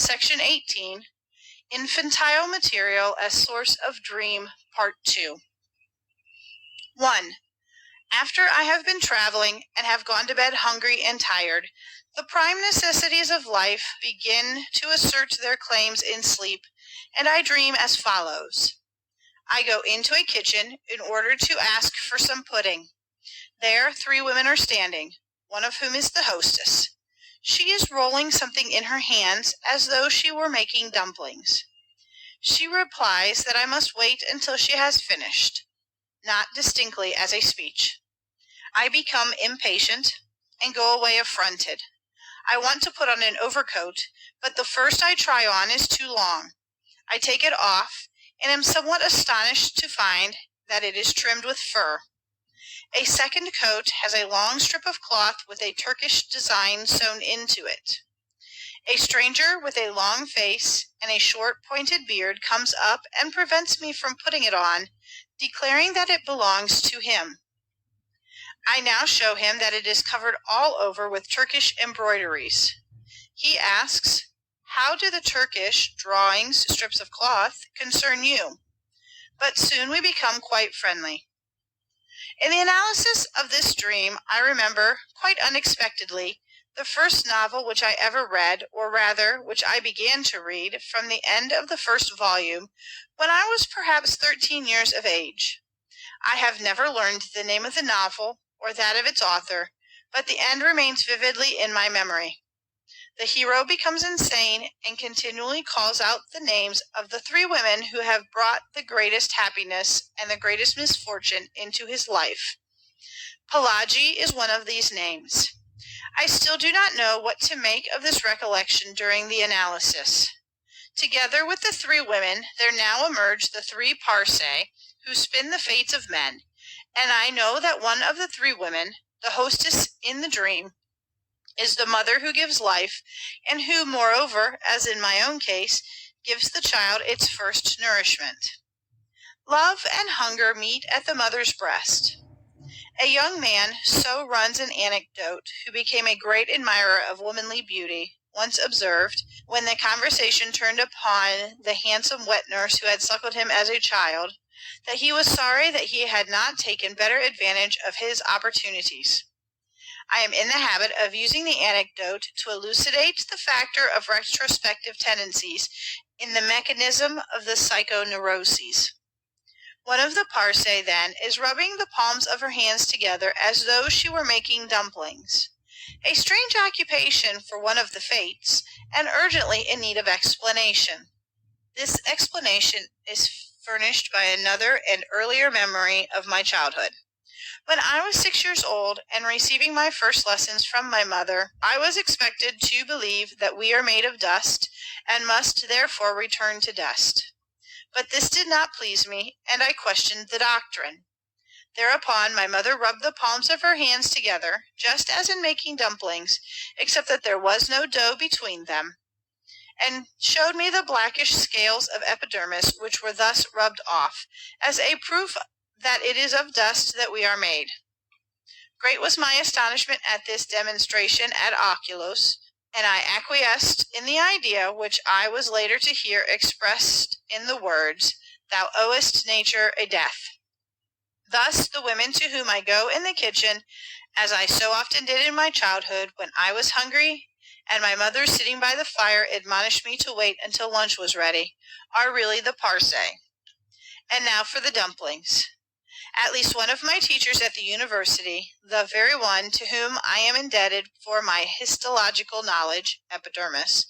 Section 18, Infantile Material as Source of Dream, Part 2. 1. After I have been traveling and have gone to bed hungry and tired, the prime necessities of life begin to assert their claims in sleep, and I dream as follows. I go into a kitchen in order to ask for some pudding. There 3 women are standing, one of whom is the hostess. She is rolling something in her hands as though she were making dumplings. She replies that I must wait until she has finished, not distinctly as a speech. I become impatient and go away affronted. I want to put on an overcoat, but the first I try on is too long. I take it off and am somewhat astonished to find that it is trimmed with fur. A second coat has a long strip of cloth with a Turkish design sewn into it. A stranger with a long face and a short pointed beard comes up and prevents me from putting it on, declaring that it belongs to him. I now show him that it is covered all over with Turkish embroideries. He asks, "How do the Turkish drawings, strips of cloth, concern you?" But soon we become quite friendly. In the analysis of this dream, I remember, quite unexpectedly, the first novel which I ever read, or rather, which I began to read from the end of the first volume, when I was perhaps 13 years of age. I have never learned the name of the novel, or that of its author, but the end remains vividly in my memory. The hero becomes insane and continually calls out the names of the 3 women who have brought the greatest happiness and the greatest misfortune into his life. Pelagi is one of these names. I still do not know what to make of this recollection during the analysis. Together with the 3 women, there now emerge the 3 Parsee who spin the fates of men, and I know that one of the 3 women, the hostess in the dream, is the mother who gives life, and who, moreover, as in my own case, gives the child its first nourishment. Love and hunger meet at the mother's breast. A young man, so runs an anecdote, who became a great admirer of womanly beauty, once observed, when the conversation turned upon the handsome wet nurse who had suckled him as a child, that he was sorry that he had not taken better advantage of his opportunities. I am in the habit of using the anecdote to elucidate the factor of retrospective tendencies in the mechanism of the psychoneuroses. One of the Parsee, then, is rubbing the palms of her hands together as though she were making dumplings. A strange occupation for one of the fates, and urgently in need of explanation. This explanation is furnished by another and earlier memory of my childhood. When I was 6 years old and receiving my first lessons from my mother, I was expected to believe that we are made of dust and must therefore return to dust. But this did not please me, and I questioned the doctrine. Thereupon my mother rubbed the palms of her hands together, just as in making dumplings, except that there was no dough between them, and showed me the blackish scales of epidermis which were thus rubbed off, as a proof that it is of dust that we are made. Great was my astonishment at this demonstration ad oculos, and I acquiesced in the idea which I was later to hear expressed in the words, "Thou owest nature a death." Thus the women to whom I go in the kitchen, as I so often did in my childhood when I was hungry, and my mother sitting by the fire admonished me to wait until lunch was ready, are really the Parsee. And now for the dumplings. At least one of my teachers at the university, the very one to whom I am indebted for my histological knowledge, epidermis,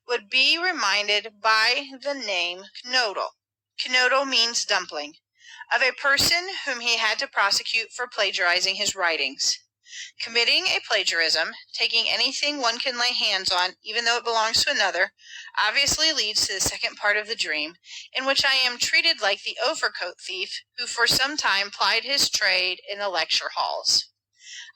would be reminded by the name knödel. Knödel means dumpling, of a person whom he had to prosecute for plagiarizing his writings. Committing a plagiarism, taking anything one can lay hands on, even though it belongs to another, obviously leads to the second part of the dream, in which I am treated like the overcoat thief who for some time plied his trade in the lecture halls.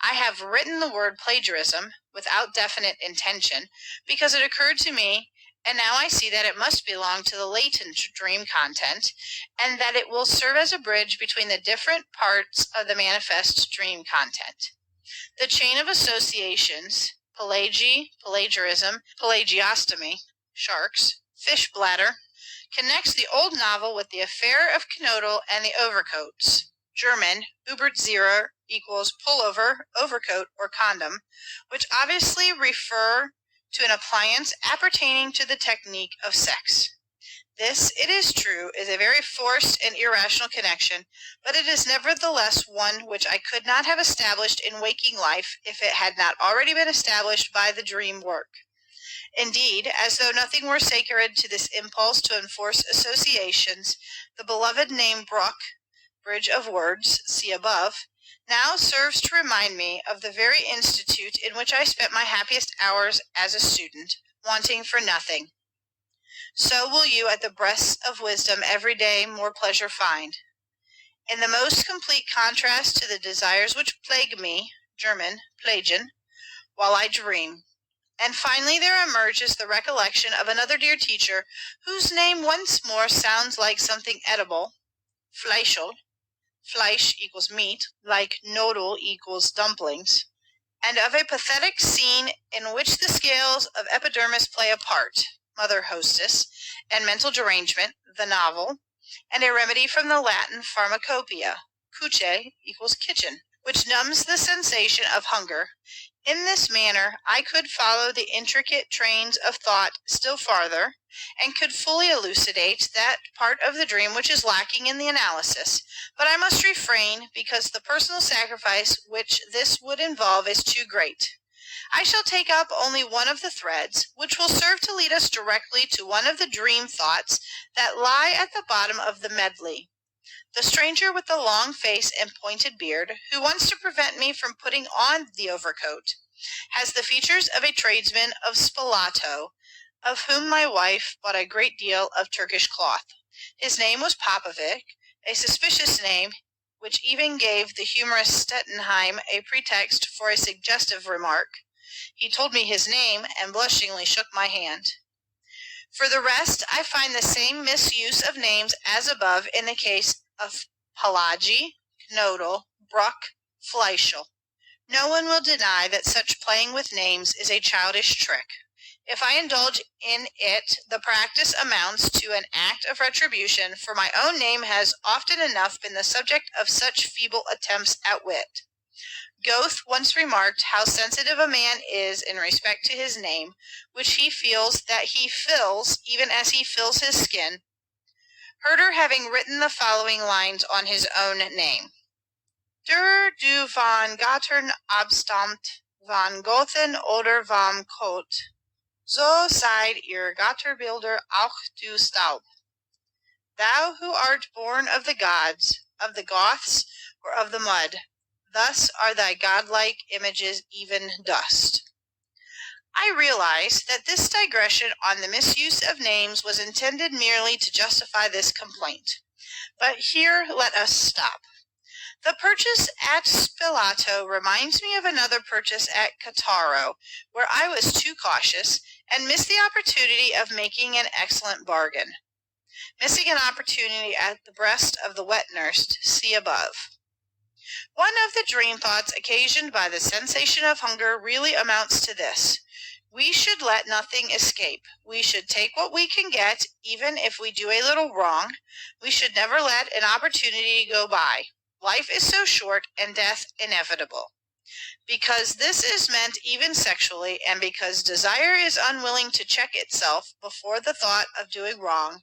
I have written the word plagiarism without definite intention, because it occurred to me, and now I see that it must belong to the latent dream content, and that it will serve as a bridge between the different parts of the manifest dream content. The chain of associations, pelagy, plagiarism, pelagiostomy, sharks, fish bladder, connects the old novel with the affair of Knodel and the overcoats. German, Überzieher equals pullover, overcoat, or condom, which obviously refer to an appliance appertaining to the technique of sex. This, it is true, is a very forced and irrational connection, but it is nevertheless one which I could not have established in waking life if it had not already been established by the dream work. Indeed, as though nothing were sacred to this impulse to enforce associations, the beloved name Bruck, Bridge of Words, see above, now serves to remind me of the very institute in which I spent my happiest hours as a student, wanting for nothing. So will you at the breasts of wisdom every day more pleasure find. In the most complete contrast to the desires which plague me, German, plagen, while I dream. And finally there emerges the recollection of another dear teacher, whose name once more sounds like something edible, Fleischl, Fleisch equals meat, like Knodel equals dumplings, and of a pathetic scene in which the scales of epidermis play a part, Mother Hostess, and mental derangement, the novel, and a remedy from the Latin pharmacopoeia, cuce equals kitchen, which numbs the sensation of hunger. In this manner I could follow the intricate trains of thought still farther, and could fully elucidate that part of the dream which is lacking in the analysis, but I must refrain because the personal sacrifice which this would involve is too great. I shall take up only one of the threads, which will serve to lead us directly to one of the dream thoughts that lie at the bottom of the medley. The stranger with the long face and pointed beard, who wants to prevent me from putting on the overcoat, has the features of a tradesman of Spalato, of whom my wife bought a great deal of Turkish cloth. His name was Popovic, a suspicious name, which even gave the humorist Stettenheim a pretext for a suggestive remark. He told me his name and blushingly shook my hand. For the rest, I find the same misuse of names as above in the case of Pelagi, Knodel, Bruck, Fleischl. No one will deny that such playing with names is a childish trick. If I indulge in it, the practice amounts to an act of retribution, for my own name has often enough been the subject of such feeble attempts at wit. Goethe once remarked how sensitive a man is in respect to his name, which he feels that he fills even as he fills his skin, Herder having written the following lines on his own name. Der du von Gattern abstammt, von Gothen oder vom Kot, so seid ihr Gatterbilder auch du Staub. Thou who art born of the gods, of the Goths, or of the mud, thus are thy godlike images even dust. I realize that this digression on the misuse of names was intended merely to justify this complaint. But here let us stop. The purchase at Spalato reminds me of another purchase at Cattaro, where I was too cautious and missed the opportunity of making an excellent bargain. Missing an opportunity at the breast of the wet nurse, see above. One of the dream thoughts occasioned by the sensation of hunger really amounts to this. We should let nothing escape. We should take what we can get, even if we do a little wrong. We should never let an opportunity go by. Life is so short and death inevitable. Because this is meant even sexually, and because desire is unwilling to check itself before the thought of doing wrong,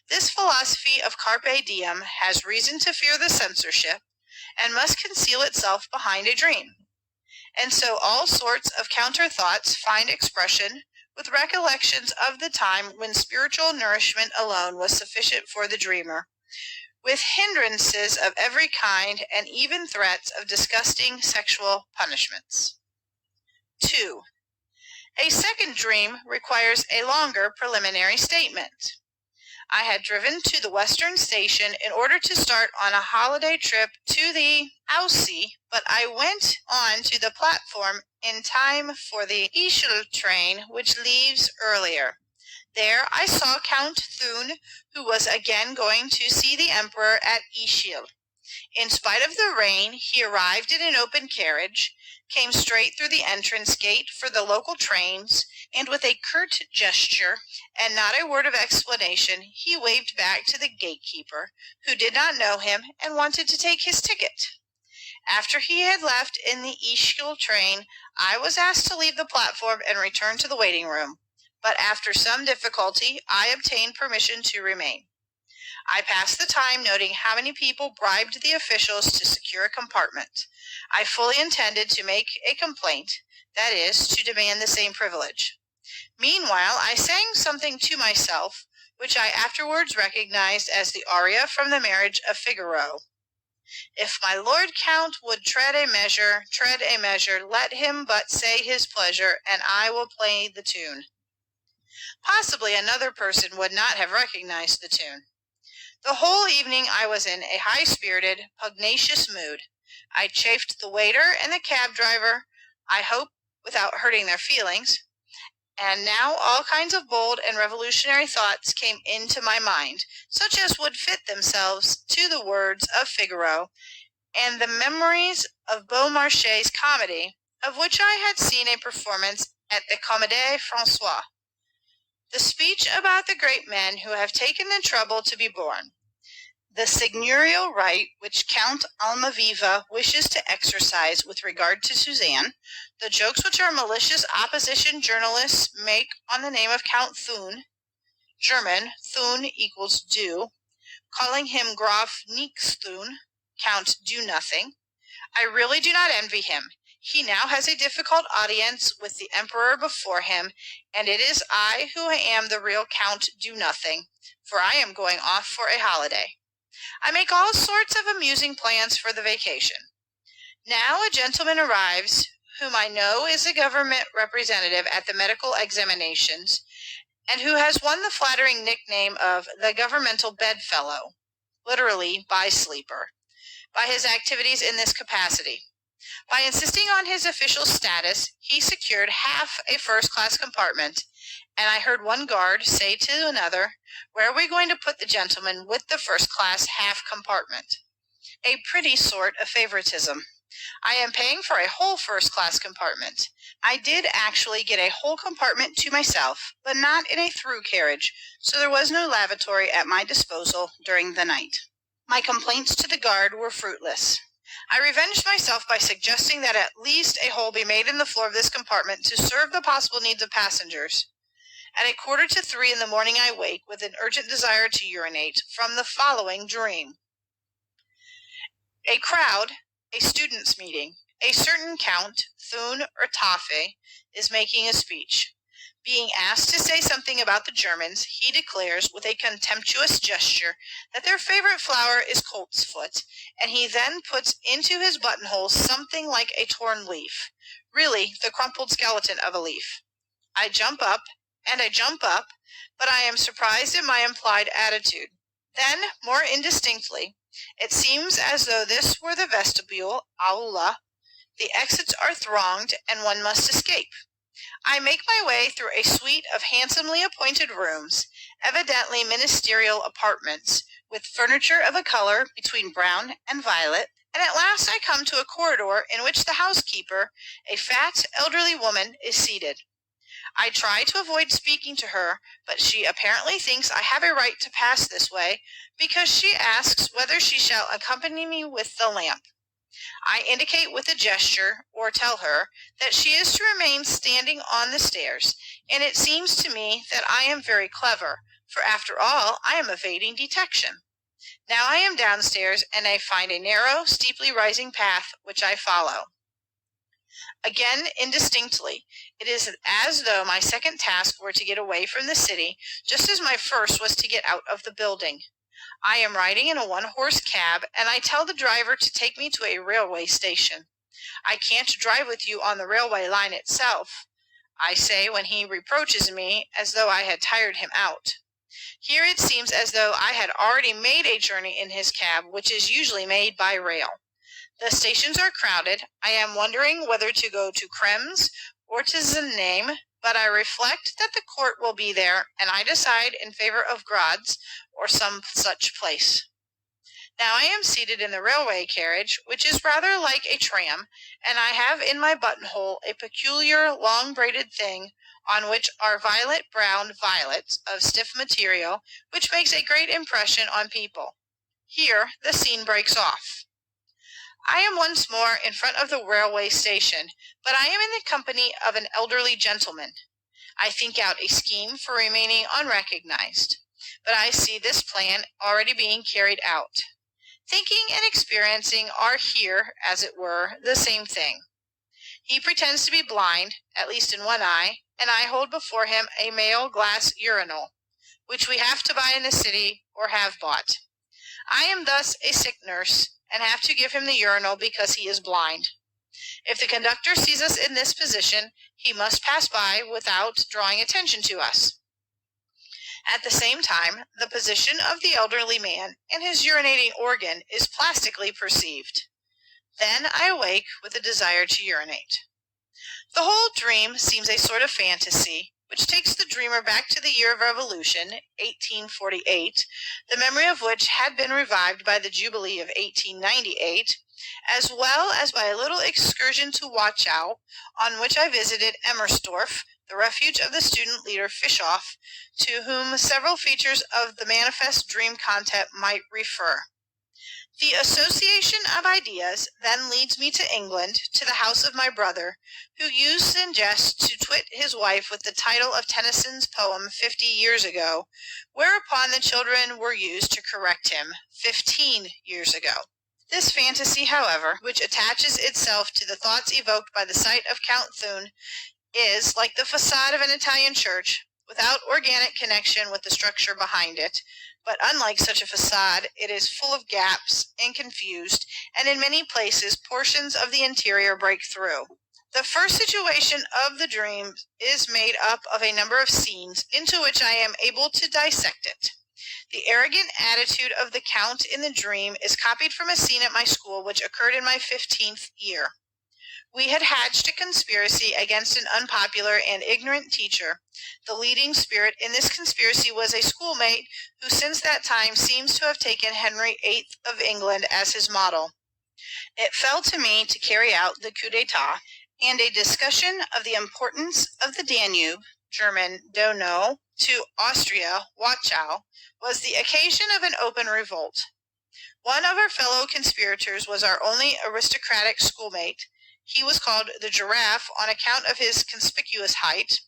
this philosophy of carpe diem has reason to fear the censorship, and must conceal itself behind a dream. And so all sorts of counter thoughts find expression with recollections of the time when spiritual nourishment alone was sufficient for the dreamer, with hindrances of every kind and even threats of disgusting sexual punishments. 2. A second dream requires a longer preliminary statement. I had driven to the Western Station in order to start on a holiday trip to the Aussie, but I went on to the platform in time for the Ischl train, which leaves earlier. There I saw Count Thun, who was again going to see the Emperor at Ischl. In spite of the rain, he arrived in an open carriage, came straight through the entrance gate for the local trains, and with a curt gesture and not a word of explanation, he waved back to the gatekeeper, who did not know him and wanted to take his ticket. After he had left in the Ischgl train, I was asked to leave the platform and return to the waiting room, but after some difficulty, I obtained permission to remain. I passed the time noting how many people bribed the officials to secure a compartment. I fully intended to make a complaint, that is, to demand the same privilege. Meanwhile, I sang something to myself, which I afterwards recognized as the aria from the Marriage of Figaro. If my Lord Count would tread a measure, let him but say his pleasure, and I will play the tune. Possibly another person would not have recognized the tune. The whole evening I was in a high-spirited, pugnacious mood. I chaffed the waiter and the cab driver, I hope without hurting their feelings, and now all kinds of bold and revolutionary thoughts came into my mind, such as would fit themselves to the words of Figaro and the memories of Beaumarchais' comedy, of which I had seen a performance at the Comédie Française. The speech about the great men who have taken the trouble to be born, the seigneurial right which Count Almaviva wishes to exercise with regard to Suzanne, the jokes which our malicious opposition journalists make on the name of Count Thun, German, Thun equals do, calling him Graf Nix Thun, Count Do Nothing. I really do not envy him. He now has a difficult audience with the Emperor before him, and it is I who am the real Count Do Nothing, for I am going off for a holiday. I make all sorts of amusing plans for the vacation. Now a gentleman arrives, whom I know is a government representative at the medical examinations, and who has won the flattering nickname of the governmental bedfellow, literally by-sleeper, by his activities in this capacity. By insisting on his official status, he secured half a first-class compartment, and I heard one guard say to another, "Where are we going to put the gentleman with the first-class half compartment?" A pretty sort of favoritism. I am paying for a whole first-class compartment. I did actually get a whole compartment to myself, but not in a through carriage, so there was no lavatory at my disposal during the night. My complaints to the guard were fruitless. I revenged myself by suggesting that at least a hole be made in the floor of this compartment to serve the possible needs of passengers. At 2:45 in the morning I wake with an urgent desire to urinate from the following dream. A crowd, a students' meeting. A certain Count, Thun or Taffe, is making a speech. Being asked to say something about the Germans, he declares with a contemptuous gesture that their favorite flower is colt's foot, and he then puts into his buttonhole something like a torn leaf, really the crumpled skeleton of a leaf. I jump up, but I am surprised at my implied attitude. Then, more indistinctly, it seems as though this were the vestibule, aula. The exits are thronged, and one must escape. I make my way through a suite of handsomely appointed rooms, evidently ministerial apartments, with furniture of a color between brown and violet, and at last I come to a corridor in which the housekeeper, a fat, elderly woman, is seated. I try to avoid speaking to her, but she apparently thinks I have a right to pass this way, because she asks whether she shall accompany me with the lamp. I indicate with a gesture, or tell her, that she is to remain standing on the stairs, and it seems to me that I am very clever, for after all I am evading detection. Now I am downstairs, and I find a narrow, steeply rising path, which I follow. Again, indistinctly, it is as though my second task were to get away from the city, just as my first was to get out of the building. I am riding in a one-horse cab, and I tell the driver to take me to a railway station. "I can't drive with you on the railway line itself," I say when he reproaches me as though I had tired him out. Here it seems as though I had already made a journey in his cab, which is usually made by rail. The stations are crowded. I am wondering whether to go to Krems or to Znaim, but I reflect that the court will be there, and I decide in favor of Graz or some such place. Now I am seated in the railway carriage, which is rather like a tram, and I have in my buttonhole a peculiar long braided thing on which are violet brown violets of stiff material, which makes a great impression on people. Here the scene breaks off. I am once more in front of the railway station, but I am in the company of an elderly gentleman. I think out a scheme for remaining unrecognized, but I see this plan already being carried out. Thinking and experiencing are here, as it were, the same thing. He pretends to be blind, at least in one eye, and I hold before him a male glass urinal, which we have to buy in the city, or have bought. I am thus a sick nurse, and have to give him the urinal because he is blind. If the conductor sees us in this position, he must pass by without drawing attention to us. At the same time, the position of the elderly man and his urinating organ is plastically perceived. Then I awake with a desire to urinate. The whole dream seems a sort of fantasy, which takes the dreamer back to the year of Revolution, 1848, the memory of which had been revived by the Jubilee of 1898, as well as by a little excursion to Wachau, on which I visited Emmersdorf, the refuge of the student leader Fischoff, to whom several features of the manifest dream content might refer. The association of ideas then leads me to England, to the house of my brother, who used in jest to twit his wife with the title of Tennyson's poem 50 years ago, whereupon the children were used to correct him 15 years ago. This fantasy, however, which attaches itself to the thoughts evoked by the sight of Count Thun, is, like the facade of an Italian church, without organic connection with the structure behind it, but unlike such a facade, it is full of gaps and confused, and in many places portions of the interior break through. The first situation of the dream is made up of a number of scenes into which I am able to dissect it. The arrogant attitude of the Count in the dream is copied from a scene at my school which occurred in my 15th year. We had hatched a conspiracy against an unpopular and ignorant teacher. The leading spirit in this conspiracy was a schoolmate who since that time seems to have taken Henry VIII of England as his model. It fell to me to carry out the coup d'etat, and a discussion of the importance of the Danube, German Donau, to Austria, Wachau, was the occasion of an open revolt. One of our fellow conspirators was our only aristocratic schoolmate. He was called the Giraffe on account of his conspicuous height,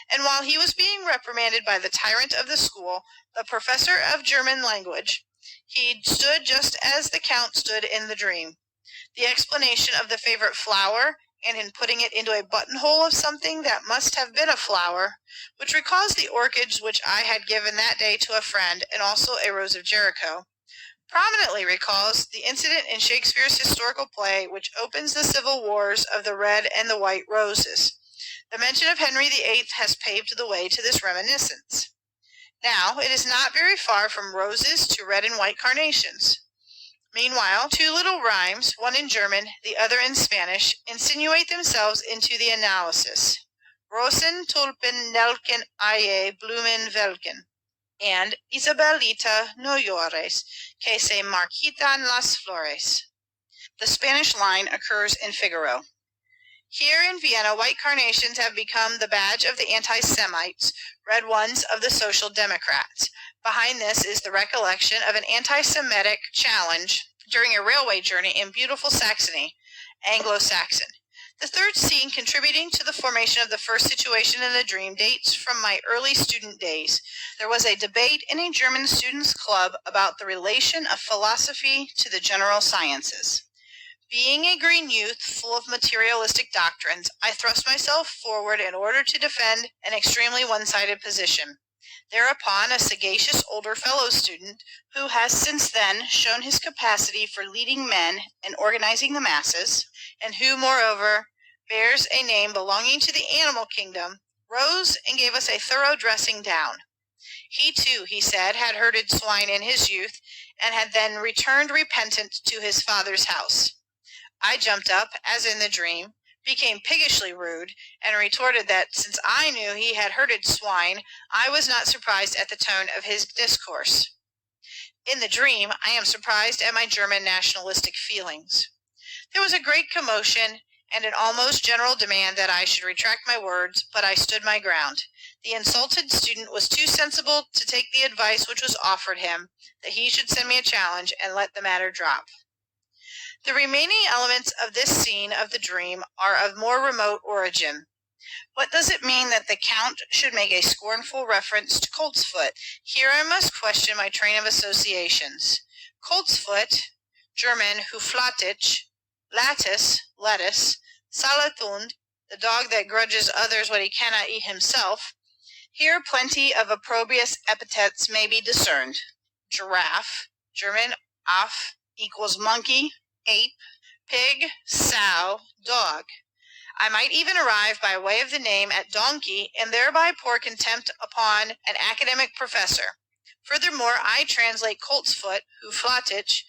and while he was being reprimanded by the tyrant of the school, the professor of German language, he stood just as the Count stood in the dream. The explanation of the favorite flower, and in putting it into a buttonhole of something that must have been a flower, which recalls the orchids which I had given that day to a friend, and also a rose of Jericho, prominently recalls the incident in Shakespeare's historical play which opens the civil wars of the red and the white roses. The mention of Henry VIII has paved the way to this reminiscence. Now, it is not very far from roses to red and white carnations. Meanwhile, two little rhymes, one in German, the other in Spanish, insinuate themselves into the analysis. Rosen, Tulpen, Nelken, Aie, Blumen, Welken. And Isabelita, no llores, que se marchitan las flores. The Spanish line occurs in Figaro. Here in Vienna, white carnations have become the badge of the anti-Semites, red ones of the Social Democrats. Behind this is the recollection of an anti-Semitic challenge during a railway journey in beautiful Saxony, Anglo-Saxon. The third scene contributing to the formation of the first situation in the dream dates from my early student days. There was a debate in a German students' club about the relation of philosophy to the general sciences. Being a green youth full of materialistic doctrines, I thrust myself forward in order to defend an extremely one-sided position. Thereupon a sagacious older fellow student, who has since then shown his capacity for leading men and organizing the masses, and who, moreover, bears a name belonging to the animal kingdom, rose and gave us a thorough dressing down. He too, he said, had herded swine in his youth, and had then returned repentant to his father's house. I jumped up, as in the dream, became piggishly rude, and retorted that since I knew he had herded swine, I was not surprised at the tone of his discourse. In the dream, I am surprised at my German nationalistic feelings. There was a great commotion and an almost general demand that I should retract my words, but I stood my ground. The insulted student was too sensible to take the advice which was offered him, that he should send me a challenge and let the matter drop. The remaining elements of this scene of the dream are of more remote origin. What does it mean that the Count should make a scornful reference to Coltsfoot? Here I must question my train of associations. Coltsfoot, German Huflatich, Lattice, lettuce, Salathund, the dog that grudges others what he cannot eat himself. Here plenty of opprobrious epithets may be discerned. Giraffe, German Af equals monkey, ape, pig, sow, dog. I might even arrive by way of the name at donkey and thereby pour contempt upon an academic professor. Furthermore, I translate Coltsfoot, Huflatich,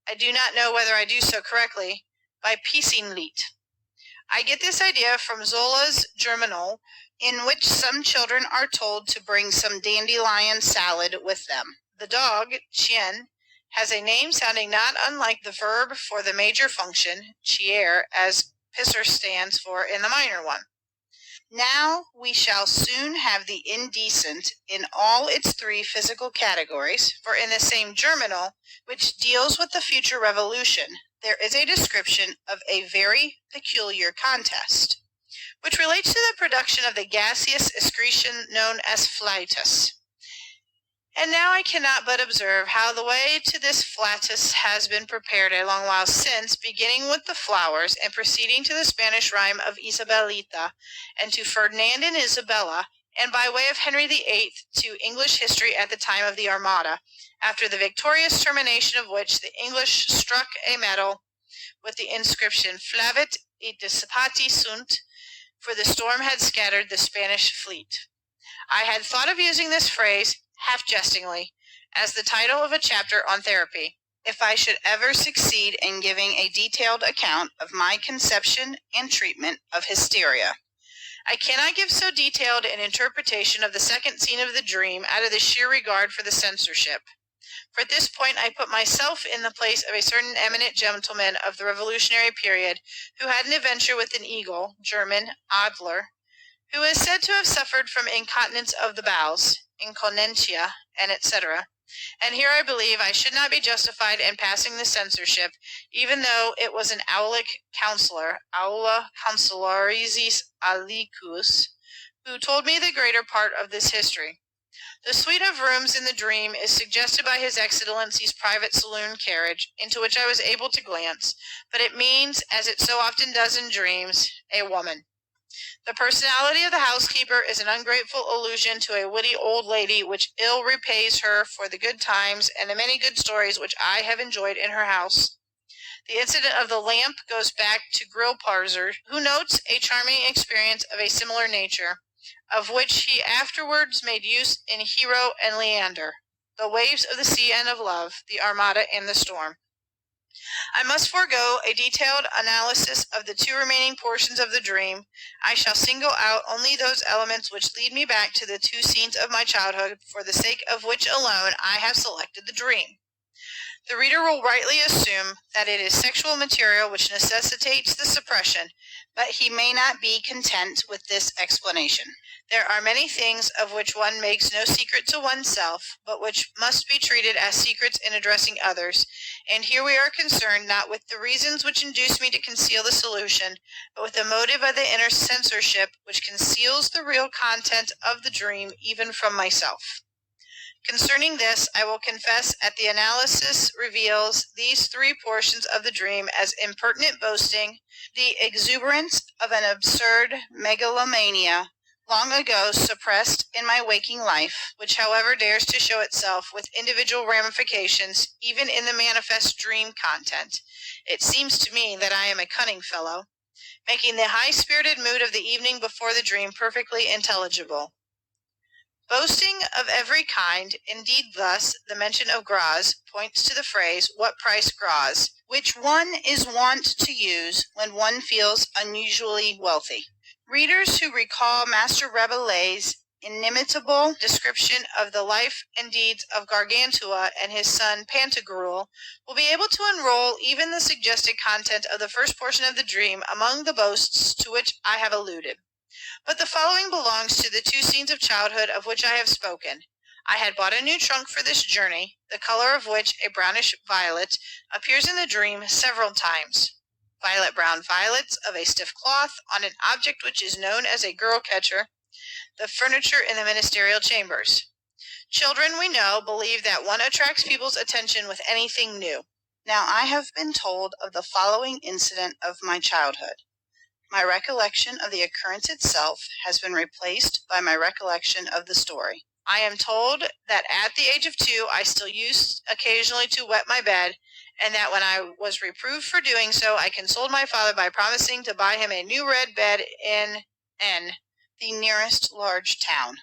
I do not know whether I do so correctly, by Piesenlied. I get this idea from Zola's Germinal, in which some children are told to bring some dandelion salad with them. The dog, Chien, has a name sounding not unlike the verb for the major function, chier, as pisser stands for in the minor one. Now we shall soon have the indecent in all its three physical categories, for in the same Germinal, which deals with the future revolution, there is a description of a very peculiar contest, which relates to the production of the gaseous excretion known as flatus. And now I cannot but observe how the way to this flatus has been prepared a long while since, beginning with the flowers and proceeding to the Spanish rhyme of Isabelita, and to Ferdinand and Isabella, and by way of Henry VIII to English history at the time of the Armada, after the victorious termination of which the English struck a medal with the inscription Flavit et dissipati sunt, for the storm had scattered the Spanish fleet. I had thought of using this phrase, half jestingly, as the title of a chapter on therapy, if I should ever succeed in giving a detailed account of my conception and treatment of hysteria. I cannot give so detailed an interpretation of the second scene of the dream out of the sheer regard for the censorship. For at this point I put myself in the place of a certain eminent gentleman of the Revolutionary period, who had an adventure with an eagle, German Adler, who is said to have suffered from incontinence of the bowels, incontinentia, and etc. And here I believe I should not be justified in passing the censorship, even though it was an aulic counselor, aula counselarizis alicus, who told me the greater part of this history. The suite of rooms in the dream is suggested by His Excellency's private saloon carriage, into which I was able to glance, but it means, as it so often does in dreams, a woman. The personality of the housekeeper is an ungrateful allusion to a witty old lady which ill repays her for the good times and the many good stories which I have enjoyed in her house. The incident of the lamp goes back to Grillparzer, who notes a charming experience of a similar nature, of which he afterwards made use in Hero and Leander, the waves of the sea and of love, the Armada and the storm. I must forego a detailed analysis of the two remaining portions of the dream. I shall single out only those elements which lead me back to the two scenes of my childhood, for the sake of which alone I have selected the dream. The reader will rightly assume that it is sexual material which necessitates the suppression, but he may not be content with this explanation. There are many things of which one makes no secret to oneself, but which must be treated as secrets in addressing others, and here we are concerned not with the reasons which induce me to conceal the solution, but with the motive of the inner censorship which conceals the real content of the dream even from myself. Concerning this, I will confess that the analysis reveals these three portions of the dream as impertinent boasting, the exuberance of an absurd megalomania, long ago suppressed in my waking life, which however dares to show itself with individual ramifications even in the manifest dream content. It seems to me that I am a cunning fellow, making the high-spirited mood of the evening before the dream perfectly intelligible. Boasting of every kind, indeed thus, the mention of Graz points to the phrase, what price Graz, which one is wont to use when one feels unusually wealthy. Readers who recall Master Rabelais' inimitable description of the life and deeds of Gargantua and his son Pantagruel will be able to enroll even the suggested content of the first portion of the dream among the boasts to which I have alluded. But the following belongs to the two scenes of childhood of which I have spoken. I had bought a new trunk for this journey, the color of which, a brownish violet, appears in the dream several times. Violet-brown violets of a stiff cloth on an object which is known as a girl-catcher, the furniture in the ministerial chambers. Children, we know, believe that one attracts people's attention with anything new. Now I have been told of the following incident of my childhood. My recollection of the occurrence itself has been replaced by my recollection of the story. I am told that at the age of 2 I still used occasionally to wet my bed, and that when I was reproved for doing so, I consoled my father by promising to buy him a new red bed in N, the nearest large town.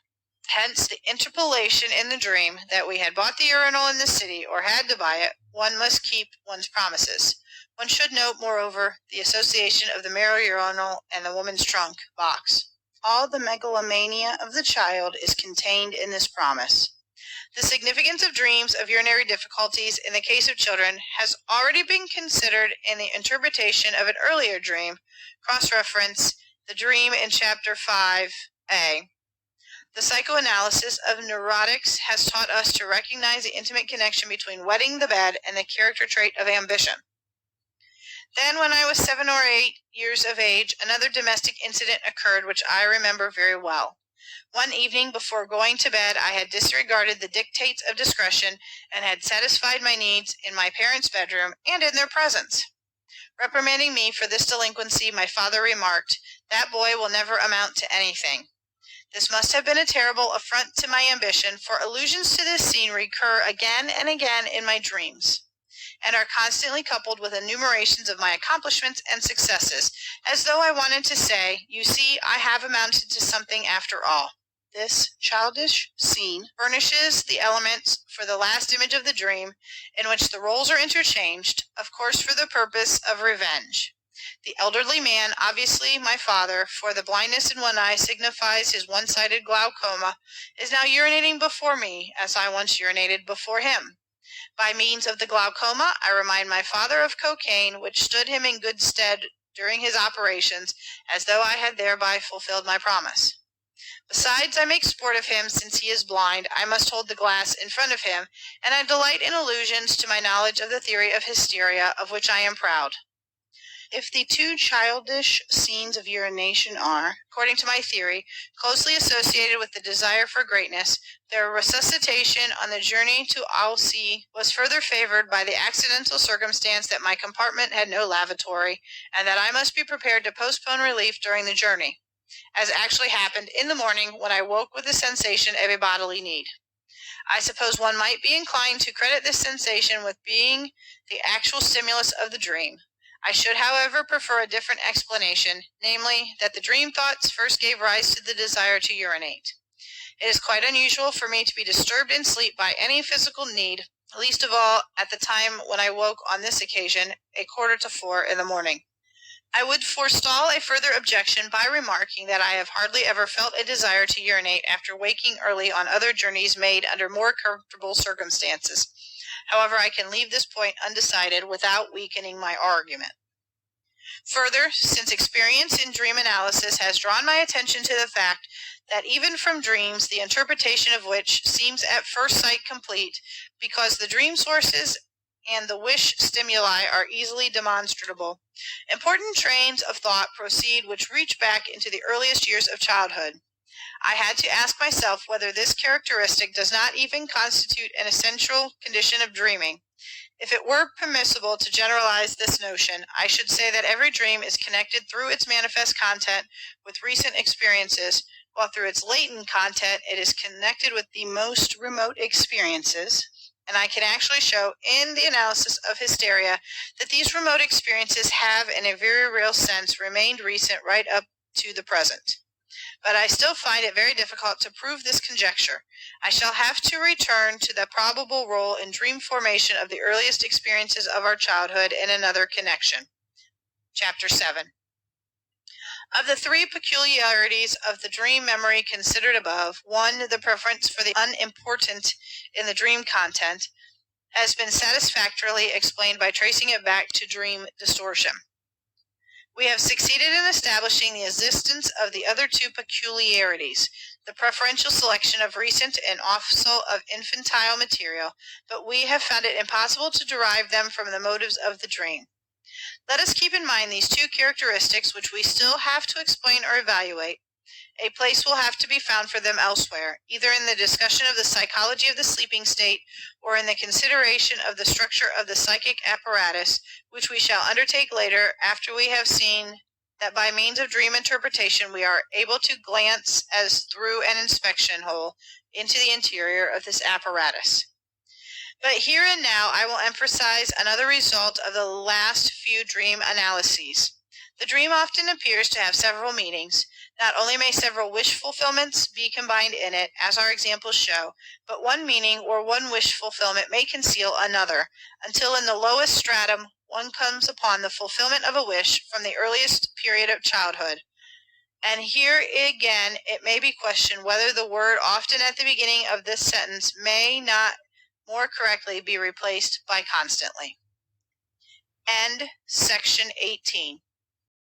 Hence the interpolation in the dream that we had bought the urinal in the city, or had to buy it. One must keep one's promises. One should note, moreover, the association of the male urinal and the woman's trunk box. All the megalomania of the child is contained in this promise. The significance of dreams of urinary difficulties in the case of children has already been considered in the interpretation of an earlier dream, cross-reference the dream in Chapter 5a. The psychoanalysis of neurotics has taught us to recognize the intimate connection between wetting the bed and the character trait of ambition. Then, when I was 7 or 8 years of age, another domestic incident occurred which I remember very well. One evening before going to bed, I had disregarded the dictates of discretion and had satisfied my needs in my parents' bedroom and in their presence. Reprimanding me for this delinquency, my father remarked, "That boy will never amount to anything." This must have been a terrible affront to my ambition, for allusions to this scene recur again and again in my dreams, and are constantly coupled with enumerations of my accomplishments and successes, as though I wanted to say, "You see, I have amounted to something after all." This childish scene furnishes the elements for the last image of the dream, in which the roles are interchanged, of course for the purpose of revenge. The elderly man, obviously my father, for the blindness in one eye signifies his one-sided glaucoma, is now urinating before me as I once urinated before him. By means of the glaucoma, I remind my father of cocaine, which stood him in good stead during his operations, as though I had thereby fulfilled my promise. Besides, I make sport of him, since he is blind. I must hold the glass in front of him, and I delight in allusions to my knowledge of the theory of hysteria, of which I am proud. If the two childish scenes of urination are, according to my theory, closely associated with the desire for greatness, their resuscitation on the journey to Aussy was further favored by the accidental circumstance that my compartment had no lavatory, and that I must be prepared to postpone relief during the journey, as actually happened in the morning when I woke with the sensation of a bodily need. I suppose one might be inclined to credit this sensation with being the actual stimulus of the dream. I should, however, prefer a different explanation, namely, that the dream thoughts first gave rise to the desire to urinate. It is quite unusual for me to be disturbed in sleep by any physical need, least of all at the time when I woke on this occasion, 3:45 in the morning. I would forestall a further objection by remarking that I have hardly ever felt a desire to urinate after waking early on other journeys made under more comfortable circumstances. However, I can leave this point undecided without weakening my argument. Further, since experience in dream analysis has drawn my attention to the fact that even from dreams, the interpretation of which seems at first sight complete, because the dream sources and the wish stimuli are easily demonstrable, important trains of thought proceed which reach back into the earliest years of childhood. I had to ask myself whether this characteristic does not even constitute an essential condition of dreaming. If it were permissible to generalize this notion, I should say that every dream is connected through its manifest content with recent experiences, while through its latent content it is connected with the most remote experiences. And I can actually show in the analysis of hysteria that these remote experiences have, in a very real sense, remained recent right up to the present. But I still find it very difficult to prove this conjecture. I shall have to return to the probable role in dream formation of the earliest experiences of our childhood in another connection. Chapter 7. Of the three peculiarities of the dream memory considered above, one, the preference for the unimportant in the dream content, has been satisfactorily explained by tracing it back to dream distortion. We have succeeded in establishing the existence of the other two peculiarities, the preferential selection of recent and also of infantile material, but we have found it impossible to derive them from the motives of the dream. Let us keep in mind these two characteristics, which we still have to explain or evaluate. A place will have to be found for them elsewhere, either in the discussion of the psychology of the sleeping state or in the consideration of the structure of the psychic apparatus, which we shall undertake later after we have seen that by means of dream interpretation we are able to glance as through an inspection hole into the interior of this apparatus. But here and now I will emphasize another result of the last few dream analyses. The dream often appears to have several meanings. Not only may several wish fulfillments be combined in it, as our examples show, but one meaning or one wish fulfillment may conceal another, until in the lowest stratum one comes upon the fulfillment of a wish from the earliest period of childhood. And here again it may be questioned whether the word often at the beginning of this sentence may not more correctly be replaced by constantly. End section 18.